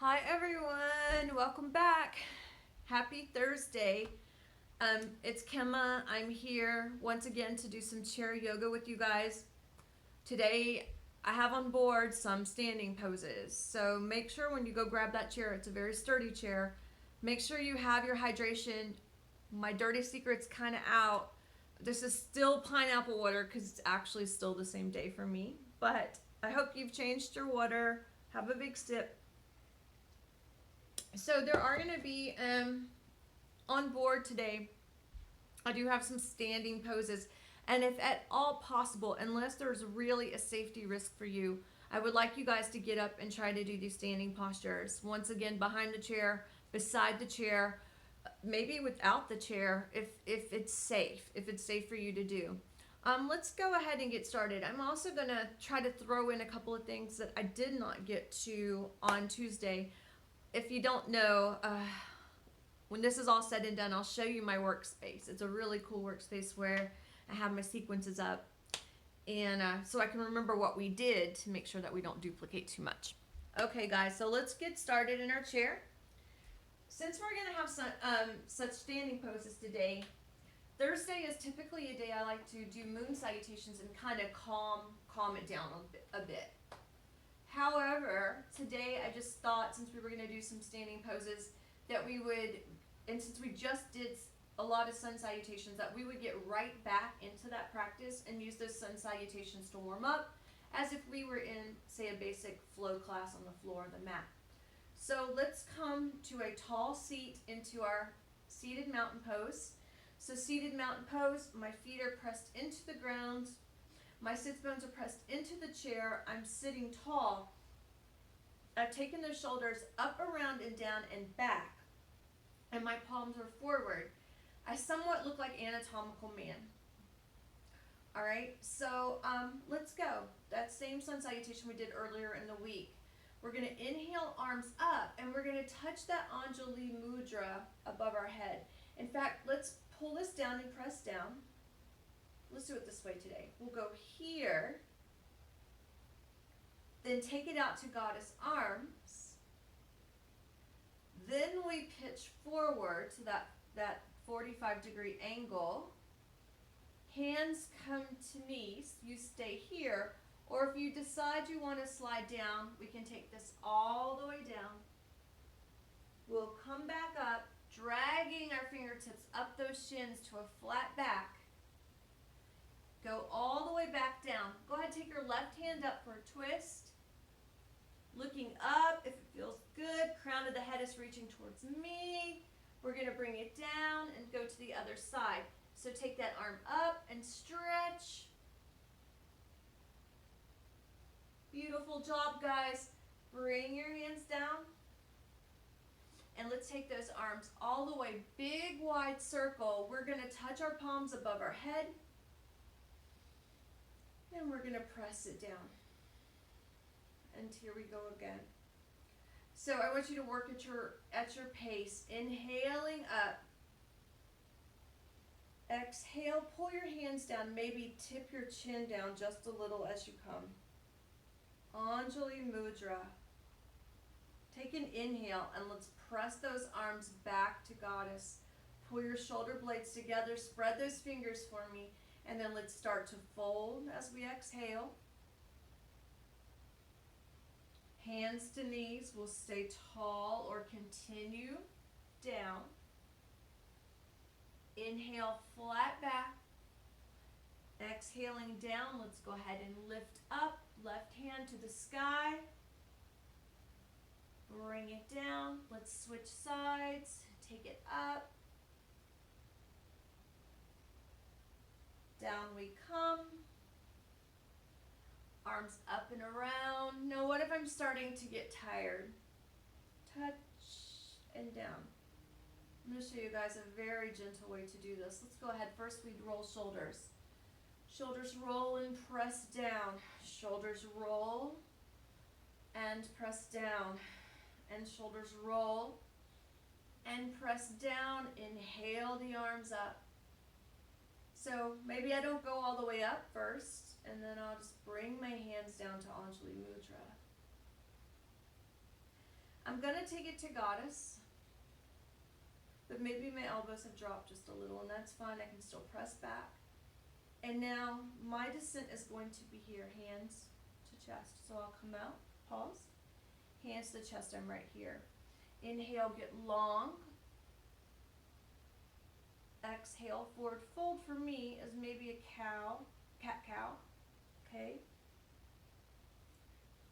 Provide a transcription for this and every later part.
Hi everyone, welcome back. Happy Thursday. It's Kema. I'm here once again to do some chair yoga with you guys. Today I have on board some standing poses. So make sure when you go grab that chair, it's a very sturdy chair. Make sure you have your hydration. My dirty secret's kind of out. This is still pineapple water because it's actually still the same day for me. But I hope you've changed your water. Have a big sip. So there are going to be on board today. I do have some standing poses, and if at all possible, unless there's really a safety risk for you, I would like you guys to get up and try to do these standing postures. Once again, behind the chair, beside the chair, maybe without the chair, if it's safe for you to do. Let's go ahead and get started. I'm also going to try to throw in a couple of things that I did not get to on Tuesday. If you don't know, when this is all said and done, I'll show you my workspace. It's a really cool workspace where I have my sequences up, and so I can remember what we did to make sure that we don't duplicate too much. Okay, guys, so let's get started in our chair. Since we're going to have such standing poses today, Thursday is typically a day I like to do moon salutations and kind of calm it down a bit. However, today I just thought, since we were going to do some standing poses, that we would, and since we just did a lot of sun salutations, that we would get right back into that practice and use those sun salutations to warm up, as if we were in, say, a basic flow class on the floor of the mat. So let's come to a tall seat into our seated mountain pose. So seated mountain pose, my feet are pressed into the ground. My sits bones are pressed into the chair. I'm sitting tall. I've taken the shoulders up, around, and down and back. And my palms are forward. I somewhat look like anatomical man. All right, so let's go. That same sun salutation we did earlier in the week. We're going to inhale, arms up, and we're going to touch that Anjali Mudra above our head. In fact, let's pull this down and press down. Let's do it this way today. We'll go here, then take it out to goddess arms. Then we pitch forward to that 45-degree angle. Hands come to knees. You stay here. Or if you decide you want to slide down, we can take this all the way down. We'll come back up, dragging our fingertips up those shins to a flat back. Go all the way back down. Go ahead, take your left hand up for a twist. Looking up, if it feels good, crown of the head is reaching towards me. We're going to bring it down and go to the other side. So take that arm up and stretch. Beautiful job, guys. Bring your hands down. And let's take those arms all the way, big wide circle. We're going to touch our palms above our head. And we're going to press it down. And here we go again. So I want you to work at your pace. Inhaling up. Exhale, pull your hands down. Maybe tip your chin down just a little as you come. Anjali Mudra. Take an inhale and let's press those arms back to goddess. Pull your shoulder blades together. Spread those fingers for me. And then let's start to fold as we exhale. Hands to knees. We'll stay tall or continue down. Inhale, flat back. Exhaling down. Let's go ahead and lift up. Left hand to the sky. Bring it down. Let's switch sides. Take it up. Down we come. Arms up and around. Now what if I'm starting to get tired? Touch and down. I'm going to show you guys a very gentle way to do this. Let's go ahead. First we roll shoulders. Shoulders roll and press down. Shoulders roll and press down. And shoulders roll and press down. Inhale the arms up. So maybe I don't go all the way up first, and then I'll just bring my hands down to Anjali Mudra. I'm I'm gonna take it to goddess, but maybe my elbows have dropped just a little, and that's fine. I can still press back. And now my descent is going to be here, hands to chest. So I'll come out, pause, hands to chest, I'm right here. Inhale, get long. Exhale, forward fold for me is maybe a cow, cat-cow, okay?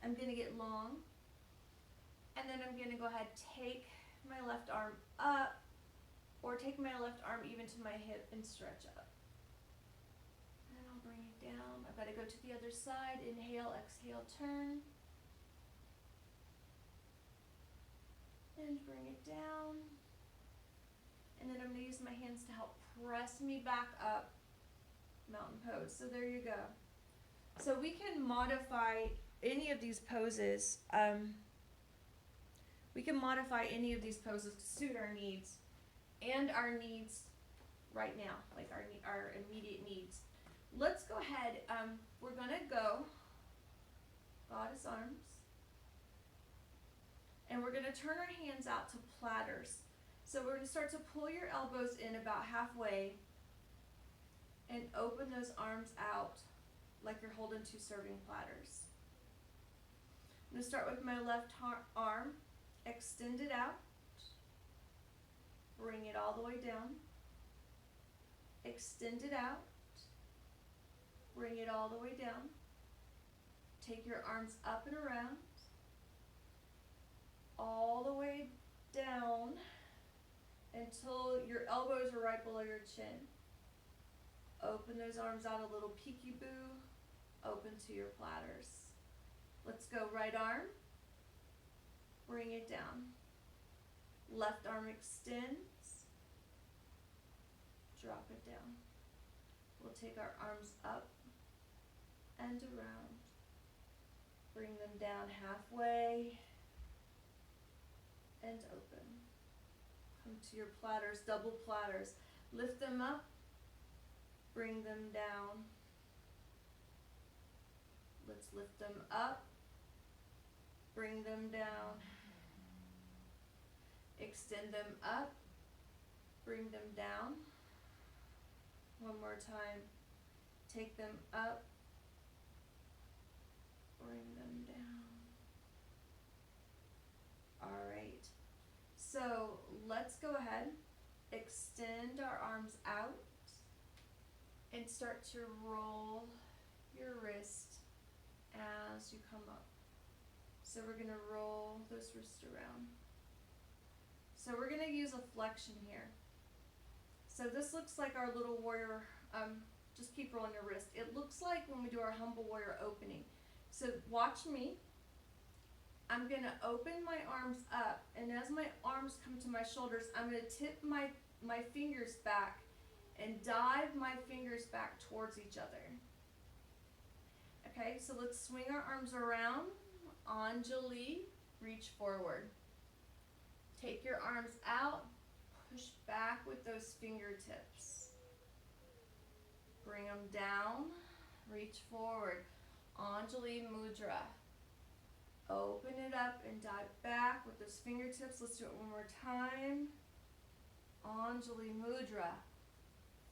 I'm gonna get long, and then I'm gonna go ahead, take my left arm up, or take my left arm even to my hip and stretch up. And I'll bring it down. I've gotta go to the other side. Inhale, exhale, turn. And bring it down. And then I'm gonna use my hands to help press me back up, mountain pose. So there you go. So we can modify any of these poses. We can modify any of these poses to suit our needs and our needs right now, like our immediate needs. Let's go ahead. We're gonna go goddess arms, and we're gonna turn our hands out to platters. So we're gonna start to pull your elbows in about halfway and open those arms out like you're holding two serving platters. I'm gonna start with my left arm, extend it out, bring it all the way down, extend it out, bring it all the way down, take your arms up and around, all the way down until your elbows are right below your chin. Open those arms out a little peekaboo, open to your platters. Let's go right arm, bring it down. Left arm extends, drop it down. We'll take our arms up and around, bring them down halfway and open. Come to your platters, double platters. Lift them up, bring them down. Let's lift them up, bring them down. Extend them up, bring them down. One more time. Take them up, bring them down. All right. So let's go ahead, extend our arms out, and start to roll your wrist as you come up. So we're gonna roll those wrists around. So we're gonna use a flexion here. So this looks like our little warrior, just keep rolling your wrist. It looks like when we do our humble warrior opening. So watch me. I'm gonna open my arms up, and as my arms come to my shoulders, I'm gonna tip my fingers back and dive my fingers back towards each other. Okay, so let's swing our arms around. Anjali, reach forward. Take your arms out, push back with those fingertips. Bring them down, reach forward. Anjali Mudra. Open it up and dive back with those fingertips. Let's do it one more time. Anjali Mudra.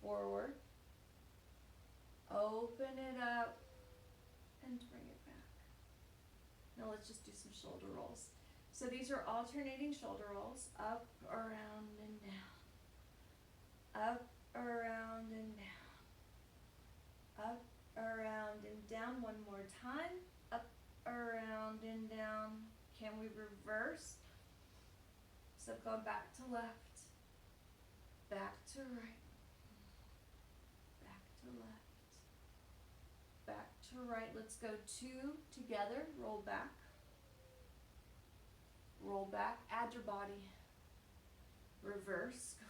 Forward. Open it up and bring it back. Now let's just do some shoulder rolls. So these are alternating shoulder rolls. Up, around, and down. Up, around, and down. Up, around, and down. One more time. Up, around, and down. Can we reverse? So go back to left. Back to right. Back to left. Back to right. Let's go two together. Roll back. Roll back, add your body. Reverse, go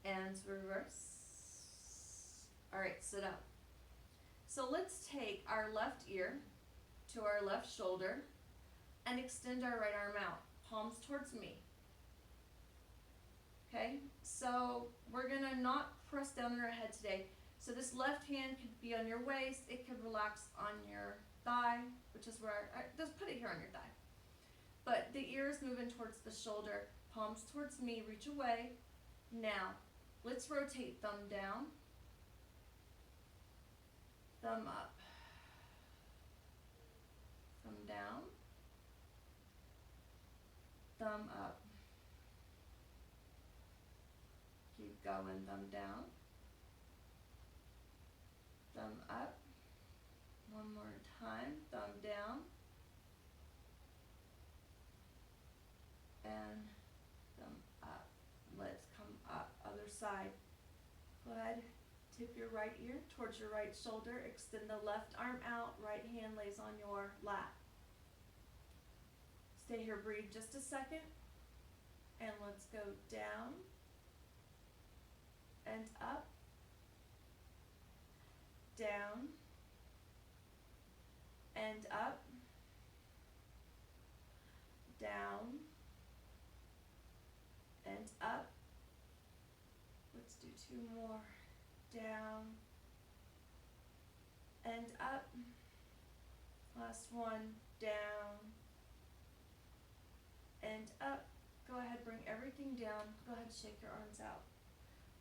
forward. And reverse. All right, sit up. So let's take our left ear to our left shoulder and extend our right arm out. Palms towards me. Okay, so we're gonna not press down on our head today. So this left hand could be on your waist. It could relax on your thigh, which is where, just put it here on your thigh. but the ear is moving towards the shoulder. Palms towards me, reach away. Now, let's rotate thumb down, thumb up, thumb down, thumb up. Keep going, thumb down, thumb up. One more time, thumb down, and thumb up. Let's come up, other side. Go ahead, tip your right ear towards your right shoulder, extend the left arm out, right hand lays on your lap. Stay here, breathe just a second, and let's go down and up, down and up, down and up. Let's do two more. Down and up. Last one. Down and up. Go ahead, bring everything down. Go ahead, shake your arms out.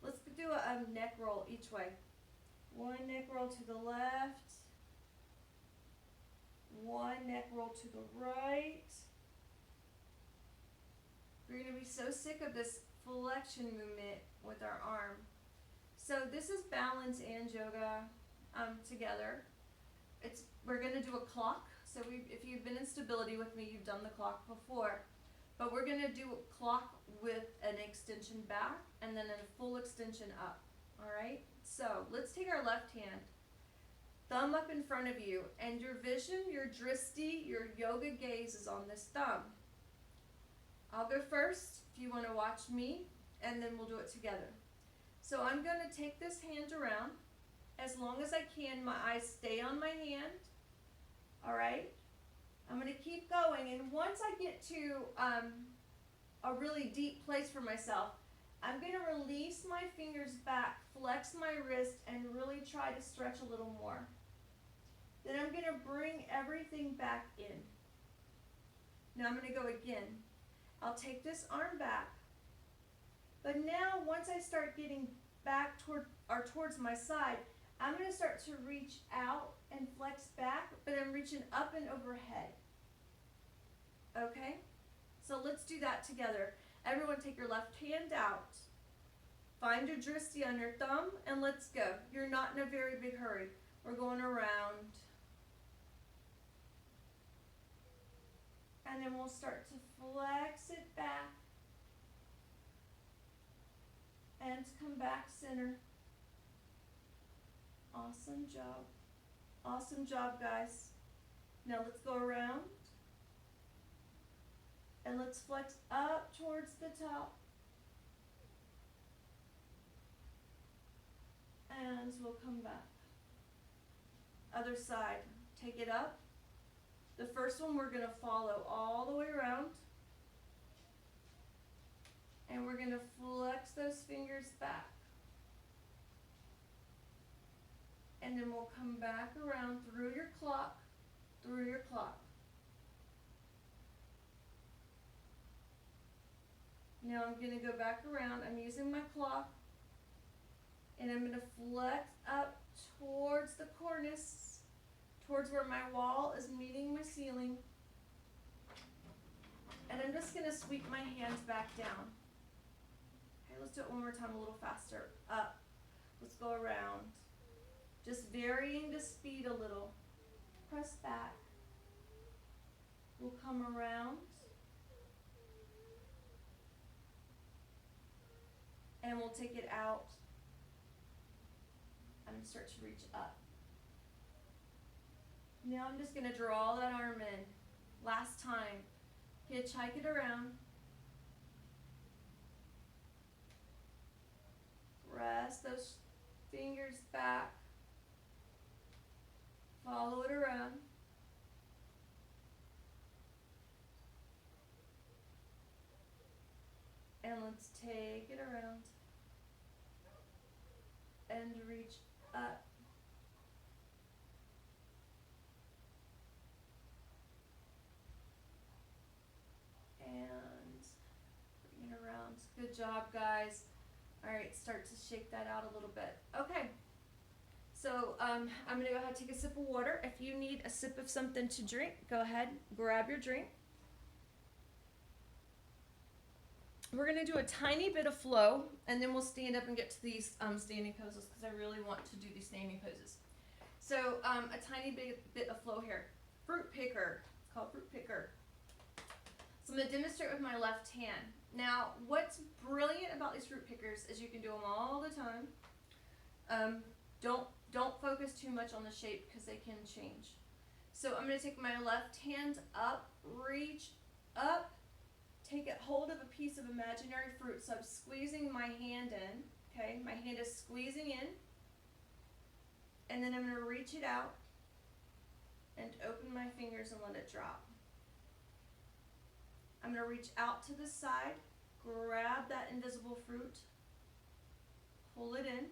Let's do a neck roll each way. One neck roll to the left. One neck roll to the right. We're going to be so sick of this flexion movement with our arm. So this is balance and yoga together. We're going to do a clock. So if you've been in stability with me, you've done the clock before. But we're going to do a clock with an extension back and then a full extension up. All right? So let's take our left hand. Thumb up in front of you, and your vision, your drishti, your yoga gaze is on this thumb. I'll go first if you want to watch me, and then we'll do it together. So I'm going to take this hand around. As long as I can, my eyes stay on my hand. All right? I'm going to keep going, and once I get to a really deep place for myself, I'm going to release my fingers back, flex my wrist, and really try to stretch a little more. Then I'm going to bring everything back in. Now I'm going to go again. I'll take this arm back. But now once I start getting back towards my side, I'm going to start to reach out and flex back, but I'm reaching up and overhead. Okay? So let's do that together. Everyone take your left hand out. Find your drishti on your thumb, and let's go. You're not in a very big hurry. We're going around. And then we'll start to flex it back. And come back center. Awesome job. Awesome job, guys. Now let's go around. And let's flex up towards the top. And we'll come back. Other side. Take it up. The first one we're going to follow all the way around. And we're going to flex those fingers back. And then we'll come back around through your clock, through your clock. Now I'm going to go back around. I'm using my clock. And I'm going to flex up towards the cornice, towards where my wall is meeting my ceiling. And I'm just going to sweep my hands back down. Okay, let's do it one more time a little faster. Up. Let's go around. Just varying the speed a little. Press back. We'll come around. And we'll take it out. I'm going to start to reach up. Now I'm just going to draw that arm in. Last time. Hitchhike it around. Press those fingers back. Follow it around. And let's take it around. And reach up. Good job, guys. All right, start to shake that out a little bit. Okay. So I'm gonna go ahead and take a sip of water. If you need a sip of something to drink, go ahead, grab your drink. We're gonna do a tiny bit of flow, and then we'll stand up and get to these standing poses because I really want to do these standing poses. So a tiny bit of flow here. Fruit picker. It's called fruit picker. So I'm gonna demonstrate with my left hand. Now, what's brilliant about these fruit pickers is you can do them all the time. Don't focus too much on the shape because they can change. So I'm going to take my left hand up, reach up, take it hold of a piece of imaginary fruit. So I'm squeezing my hand in, okay? My hand is squeezing in. And then I'm going to reach it out and open my fingers and let it drop. I'm going to reach out to the side, grab that invisible fruit, pull it in.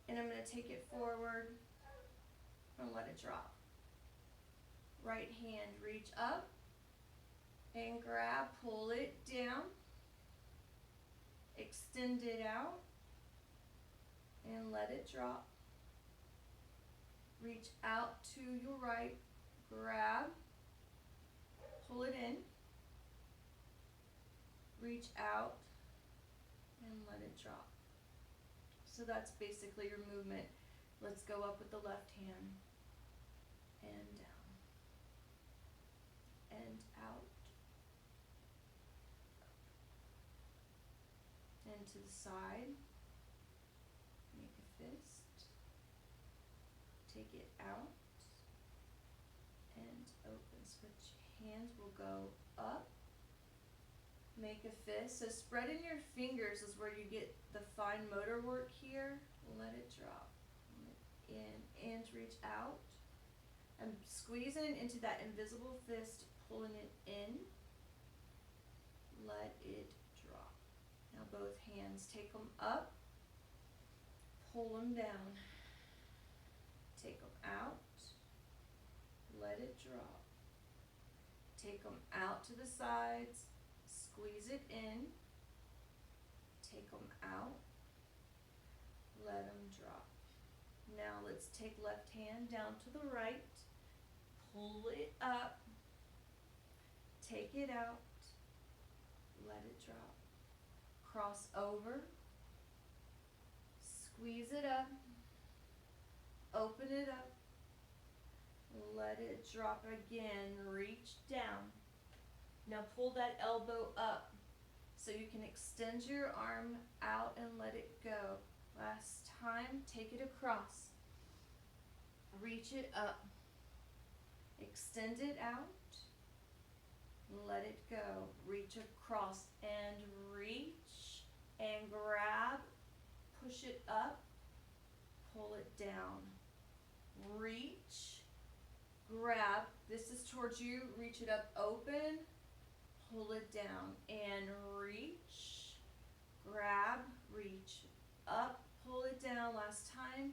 And I'm going to take it forward and let it drop. Right hand, reach up and grab, pull it down, extend it out, and let it drop. Reach out to your right, grab, pull it in, reach out, and let it drop. So that's basically your movement. Let's go up with the left hand and down and out and to the side. Make a fist. Take it out and open. Switch hands. Will go up. Make a fist. So spreading your fingers is where you get the fine motor work here. Let it drop. In and reach out. I'm squeezing into that invisible fist, pulling it in. Let it drop. Now both hands, take them up, pull them down. Take them out, let it drop. Take them out to the sides. Squeeze it in, take them out, let them drop. Now let's take left hand down to the right, pull it up, take it out, let it drop. Cross over, squeeze it up, open it up, let it drop again, reach down. Now pull that elbow up so you can extend your arm out and let it go. Last time, take it across. Reach it up. Extend it out. Let it go. Reach across and reach and grab. Push it up. Pull it down. Reach. Grab. This is towards you. Reach it up. Open. Pull it down and reach, grab, reach up, pull it down. Last time,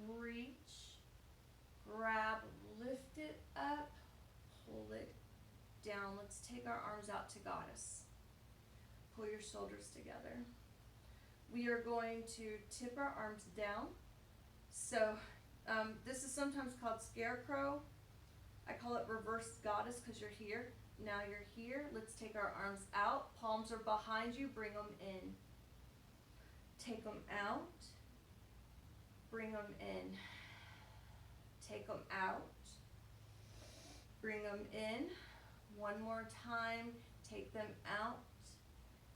reach, grab, lift it up, pull it down. Let's take our arms out to goddess. Pull your shoulders together. We are going to tip our arms down. So this is sometimes called scarecrow. I call it reverse goddess because you're here. Now you're here. Let's take our arms out. Palms are behind you. Bring them in. Take them out. Bring them in. Take them out. Bring them in. One more time. Take them out.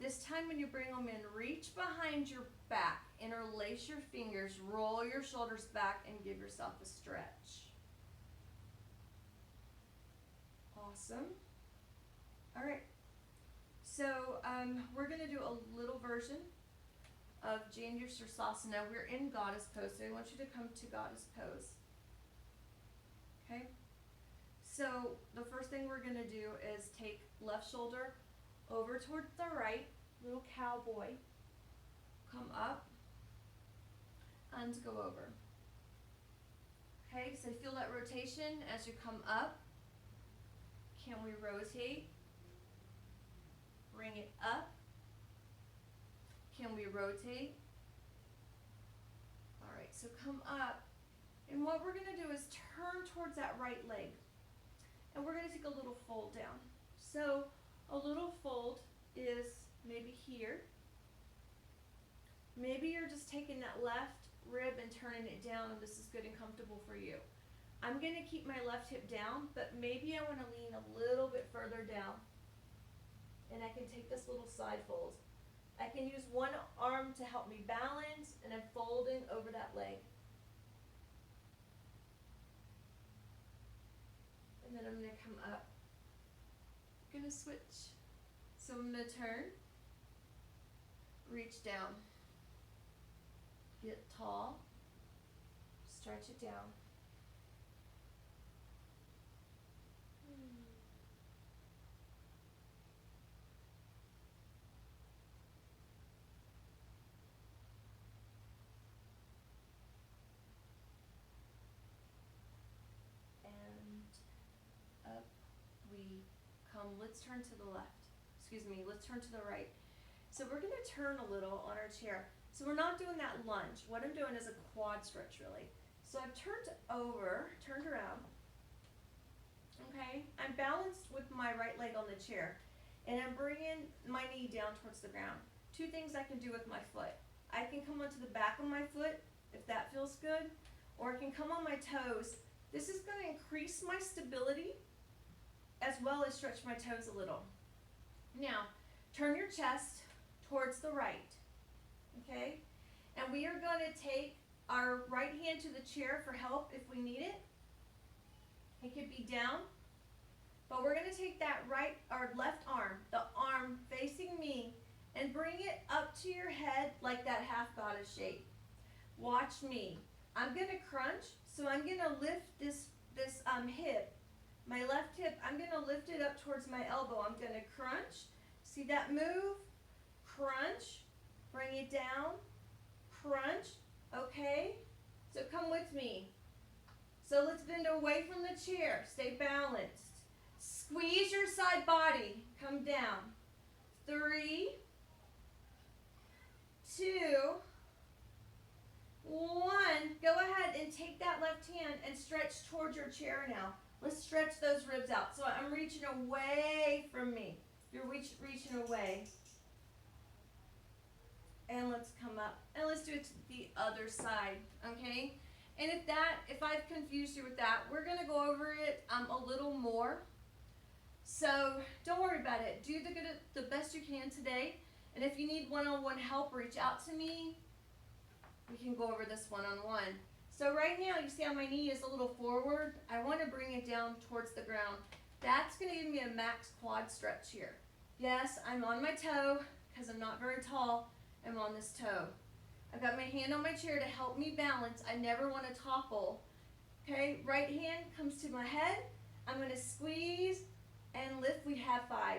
This time when you bring them in, reach behind your back. Interlace your fingers. Roll your shoulders back and give yourself a stretch. Awesome. All right, so we're going to do a little version of Janu Sirsasana. We're in goddess pose, so I want you to come to goddess pose. Okay, so the first thing we're going to do is take left shoulder over towards the right, little cowboy. Come up and go over. Okay, so feel that rotation as you come up. Can we rotate? bring it up? Can we rotate? All right, so come up. And what we're gonna do is turn towards that right leg. And we're gonna take a little fold down. So a little fold is maybe here. Maybe you're just taking that left rib and turning it down, and this is good and comfortable for you. I'm gonna keep my left hip down, but maybe I wanna lean a little bit further down. And I can take this little side fold. I can use one arm to help me balance, and I'm folding over that leg. And then I'm gonna come up. I'm gonna switch. So I'm gonna turn, reach down, get tall, stretch it down. Up we come. Let's turn to the left. Let's turn to the right. So we're gonna turn a little on our chair. So we're not doing that lunge. What I'm doing is a quad stretch really. So I've turned around. Okay, I'm balanced with my right leg on the chair, and I'm bringing my knee down towards the ground. Two things I can do with my foot. I can come onto the back of my foot, if that feels good, or I can come on my toes. This is going to increase my stability as well as stretch my toes a little. Now, turn your chest towards the right, okay? And we are going to take our right hand to the chair for help if we need it. It could be down, but we're going to take that left arm, the arm facing me, and bring it up to your head like that half goddess shape. Watch me. I'm going to crunch, so I'm going to lift this hip, my left hip, I'm going to lift it up towards my elbow. I'm going to crunch. See that move? Crunch. Bring it down. Crunch. Okay? So come with me. So let's bend away from the chair. Stay balanced. Squeeze your side body. Come down. 3, 2, 1. Go ahead and take that left hand and stretch towards your chair now. Let's stretch those ribs out. So I'm reaching away from me. You're reaching away. And let's come up. And let's do it to the other side, okay? And if I've confused you with that, we're going to go over it a little more. So don't worry about it. Do the best you can today. And if you need one-on-one help, reach out to me. We can go over this one-on-one. So right now, you see how my knee is a little forward? I want to bring it down towards the ground. That's going to give me a max quad stretch here. Yes, I'm on my toe because I'm not very tall. I'm on this toe. I've got my hand on my chair to help me balance. I never want to topple. Okay, right hand comes to my head. I'm going to squeeze and lift. We have 5.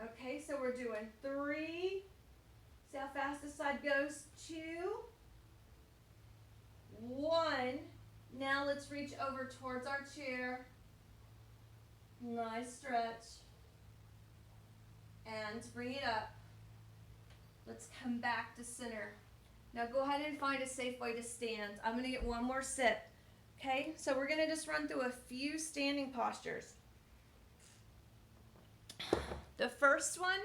Okay, so we're doing 3. See how fast this side goes? 2, 1. Now let's reach over towards our chair. Nice stretch. And bring it up. Let's come back to center. Now go ahead and find a safe way to stand. I'm going to get one more sip. Okay, so we're going to just run through a few standing postures. The first one,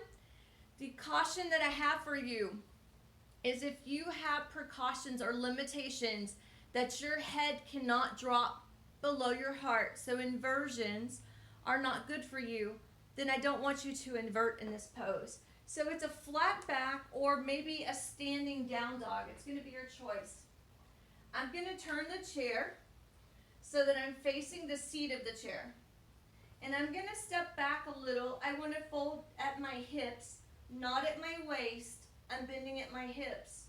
the caution that I have for you is if you have precautions or limitations that your head cannot drop below your heart, so inversions are not good for you, then I don't want you to invert in this pose. So it's a flat back or maybe a standing down dog. It's going to be your choice. I'm going to turn the chair so that I'm facing the seat of the chair. And I'm going to step back a little. I want to fold at my hips, not at my waist. I'm bending at my hips.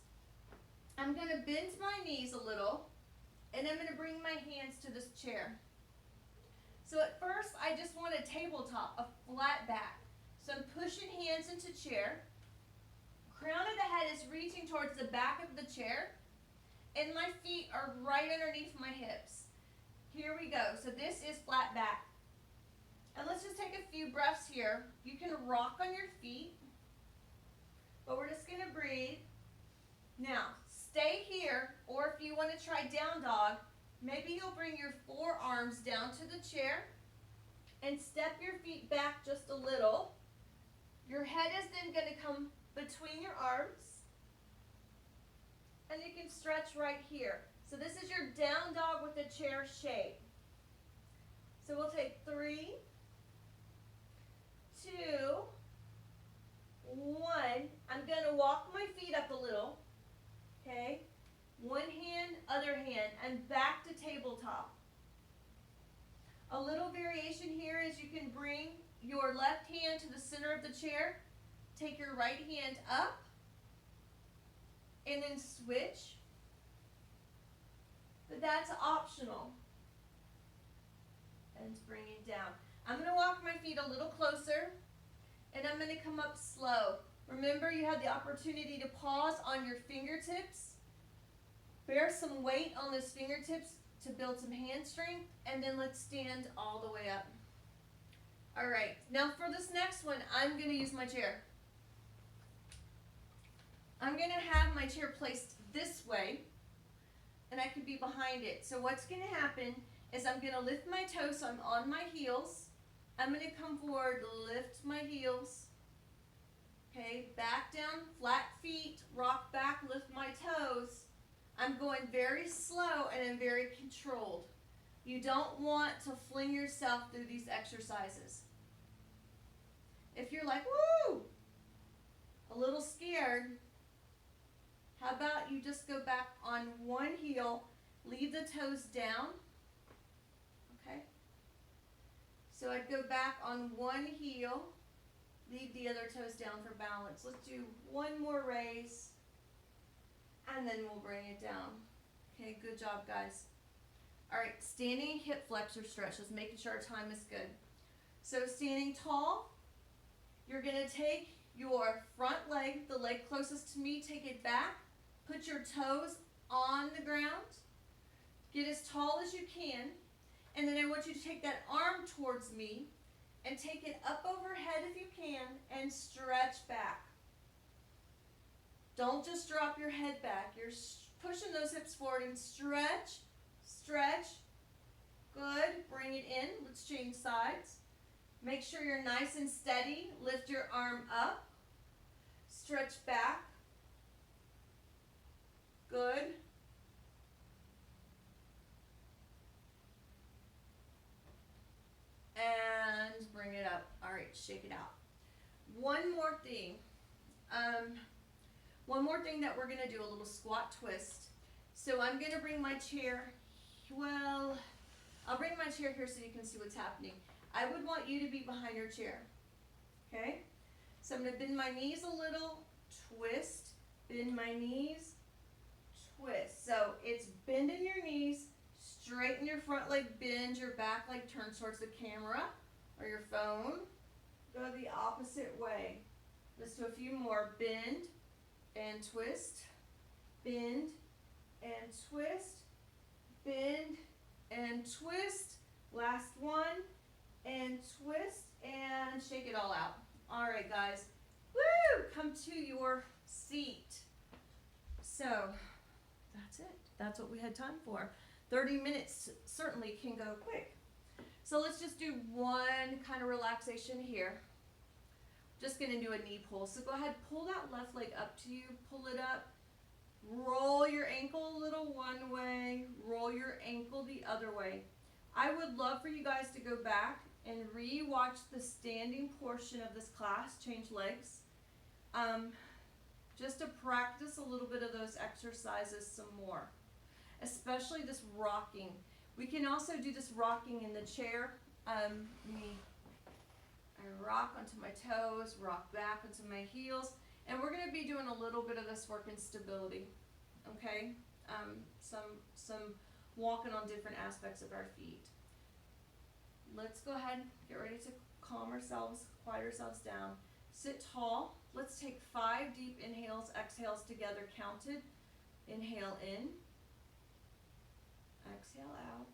I'm going to bend my knees a little, and I'm going to bring my hands to this chair. So at first, I just want a tabletop, a flat back. So I'm pushing hands into chair. Crown of the head is reaching towards the back of the chair, and my feet are right underneath my hips. Here we go. So this is flat back. And let's just take a few breaths here. You can rock on your feet, but we're just gonna breathe. Now, stay here, or if you want to try down dog, maybe you'll bring your forearms down to the chair and step your feet back just a little. Your head is then going to come between your arms, and you can stretch right here. So this is your down dog with the chair shape. So we'll take 3, 2, 1. I'm going to walk my feet up a little. Okay, one hand, other hand, and back to tabletop. A little variation here is you can bring your left hand to the center of the chair, take your right hand up, and then switch. But that's optional. And bring it down. I'm going to walk my feet a little closer, and I'm going to come up slow. Remember, you have the opportunity to pause on your fingertips. Bear some weight on those fingertips to build some hand strength, and then let's stand all the way up. All right, now for this next one, I'm going to use my chair. I'm going to have my chair placed this way, and I can be behind it. So what's going to happen is I'm going to lift my toes, so I'm on my heels. I'm going to come forward, lift my heels. Okay, back down, flat feet, rock back, lift my toes. I'm going very slow and I'm very controlled. You don't want to fling yourself through these exercises. If you're like, woo, a little scared, how about you just go back on one heel, leave the toes down, okay? So I'd go back on one heel, leave the other toes down for balance. Let's do one more raise, and then we'll bring it down. Okay, good job, guys. All right, standing hip flexor stretches, making sure our time is good. So standing tall, you're gonna take your front leg, the leg closest to me, take it back, put your toes on the ground, get as tall as you can, and then I want you to take that arm towards me and take it up overhead if you can and stretch back. Don't just drop your head back. You're pushing those hips forward and stretch, stretch. Good, bring it in. Let's change sides. Make sure you're nice and steady. Lift your arm up. Stretch back. Good. And bring it up. All right, shake it out. One more thing. One more thing that we're gonna do, a little squat twist. So I'm gonna bring my chair, well, I'll bring my chair here so you can see what's happening. I would want you to be behind your chair, okay? So I'm gonna bend my knees a little, twist, bend my knees, twist. So it's bending your knees, straighten your front leg, bend your back leg, turn towards the camera or your phone. Go the opposite way. Let's do a few more. Bend and twist, bend and twist, bend and twist. Last one, and twist and shake it all out. All right, guys. Woo! Come to your seat. So that's it. That's what we had time for. 30 minutes certainly can go quick. So let's just do one kind of relaxation here. Just gonna do a knee pull. So go ahead, pull that left leg up to you, pull it up, roll your ankle a little one way, roll your ankle the other way. I would love for you guys to go back and re-watch the standing portion of this class, change legs, just to practice a little bit of those exercises some more, especially this rocking. We can also do this rocking in the chair. I rock onto my toes, rock back onto my heels, and we're going to be doing a little bit of this work in stability, okay? Some walking on different aspects of our feet. Let's go ahead, get ready to calm ourselves, quiet ourselves down. Sit tall. Let's take 5 deep inhales, exhales together, counted. Inhale in, exhale out.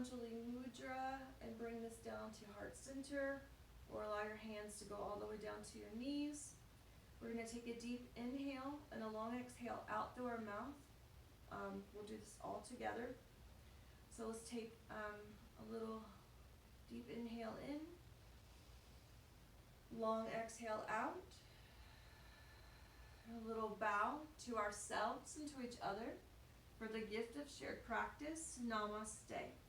Patanjali Mudra and bring this down to heart center, or allow your hands to go all the way down to your knees. We're going to take a deep inhale and a long exhale out through our mouth. We'll do this all together. So let's take a little deep inhale in, long exhale out, a little bow to ourselves and to each other for the gift of shared practice. Namaste.